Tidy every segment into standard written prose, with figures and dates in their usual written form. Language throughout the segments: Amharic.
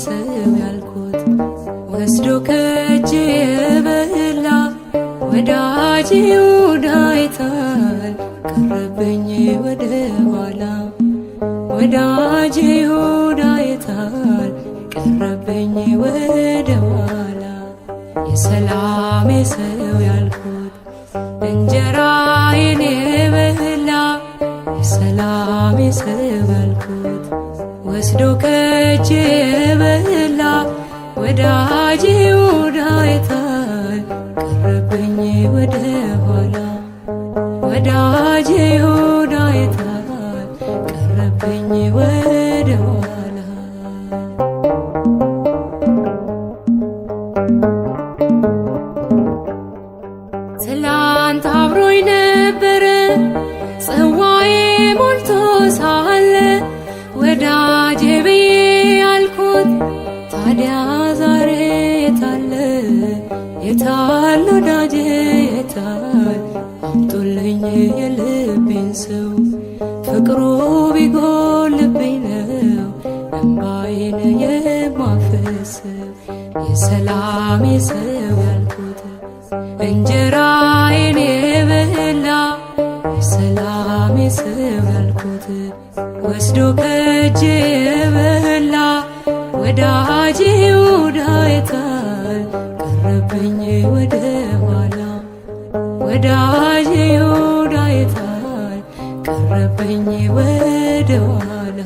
ሰው ያልኩት ወስዶ ከእጄ የበላ ወዳጄ ይሁዳ አይታል ቀረብኝ ወደ ኋላ ወዳጄ ይሁዳ አይታል ቀረብኝ ወደ ኋላ የሰላሜ ሰው ያልኩት እንጀራዬን የበላ የሰላሜ ሰው ያልኩት ወስዶ ከእጄ የበላ ወዳጄ ይሁዳ አይታል ቀረብኝ ወደ ኋላ ወዳጄ ይሁዳ አይታል ቀረብኝ ወደ ኋላ ትላንት አብሮኝ ነበረ ጽዋዬ ሞልቶ ሳለ ወዳጄ ብዬ ያልኩት ታዲያ ዛሬ የታለ የታል ወዳጄ የታል አምጡልኝ የልቤን ሰው ፍቅሩ ቢጎልብኝ ነው እንባዬን የማፈሰው የሰላሜ ሰው ያልኩት እንጀራዬን የበላ የሰላሜ ሰው ያልኩት ወስዶ ከእጄ የበላ ወዳጄ ይሁዳ አይታል ቀረብኝ ወደ ኋላ ወዳጄ ይሁዳ አይታል ቀረብኝ ወደ ኋላ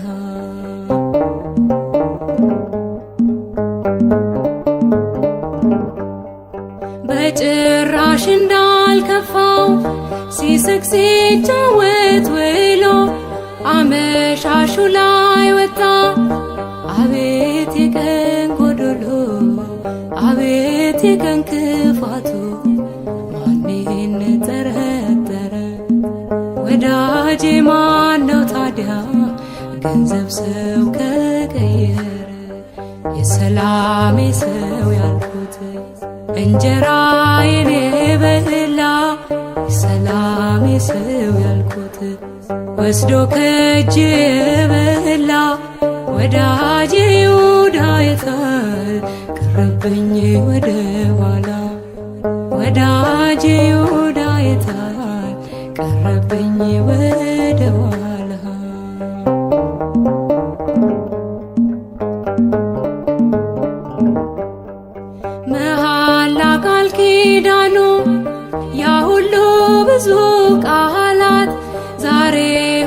በጭራሽ እንዳልከፋው ሲስቅ ሲጫወት ውሎ አመሻሹ ላይ ወጣ አቤት የቀን ጎዶሎ አቤት የቀን ክፋቱ ማንን ጠረጠረ ወዳጄ ማነው ታዲያ ገንዘብ ሰው ከቀየረ የሰላሜ ሰው ያልኩት እንጀራዬን የበላ የሰላሜ ሰው ያልኩት ወስዶ ከእጄ የበላ ወዳጄ ይሁዳ አይታል ቀረብኝ ወደ ኋላ ወዳጄ ይሁዳ አይታል ቀረብኝ ወደ ኋላ መሐላ ቃል ኪዳኑ ያ ሁሉ ብዙ ቃላት ዛሬ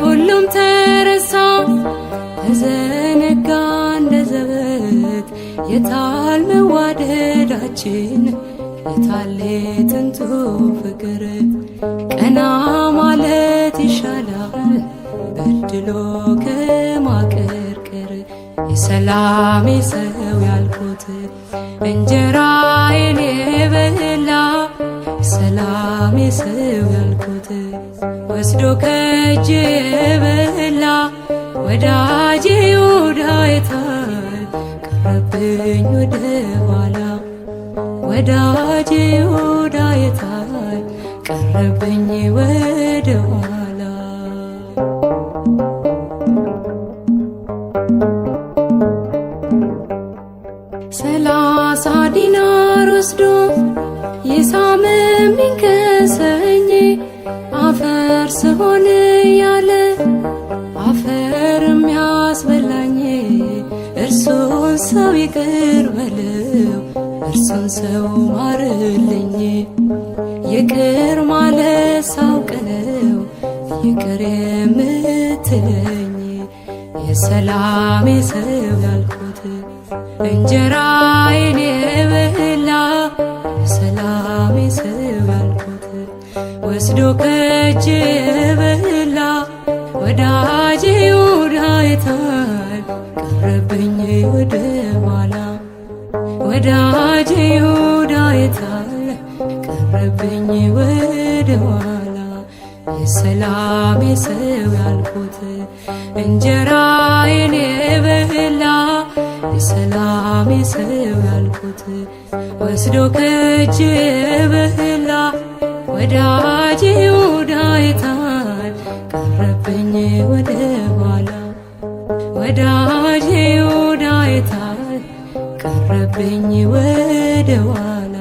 ሁሉም ተረሳ ተዘነጋ እንደ ዘበት የታል መዋደዳችን የታል ጥንቱ ፍቅር ቀና ማለት ይሻላል በድሎ ከማቀርቀር የሰላሜ ሰው ያልኩት እንጀራዬን የበላ የሰላሜ ሰው ያልኩት ወስዶ ከእጄ የበላ ወዳጄ ይሁዳ አይታል ቀረብኝ ወደ ኋላ ወዳጄ ይሁዳ አይታል ቀረብኝ ወደ ኋላ ሰላሳ ዲናር ወስዶ ይሳምብኝ ከሰኝ አፈር ስሆን ያለ አፈር የሚያስበላኝ እርሱን ሰው ይቅር በለው እርሱን ሰው ማርልኝ ይቅር ማለት ሳውቅ ነው ይቅር የምትለኝ የሰላሜ ሰው ያልኩት እንጀራዬን የበላ የሰላሜ ሰው ያልኩት ወስዶ ከእጄ የበላ ወዳጄ ይሁዳ አይታል ቀረብኝ ወደ ኋላ ወዳጄ ይሁዳ አይታል ቀረብኝ ወደ ኋላ የሰላሜ ሰው ያልኩት እንጀራዬን የበላ የሰላሜ ሰው ያልኩት ወስዶ ከእጄ የበላ ወዳጄ ይሁዳ አይታል ቀረብኝ ወደ ኋላ ወዳጄ ይሁዳ አይታል ቀረብኝ ወደ ኋላ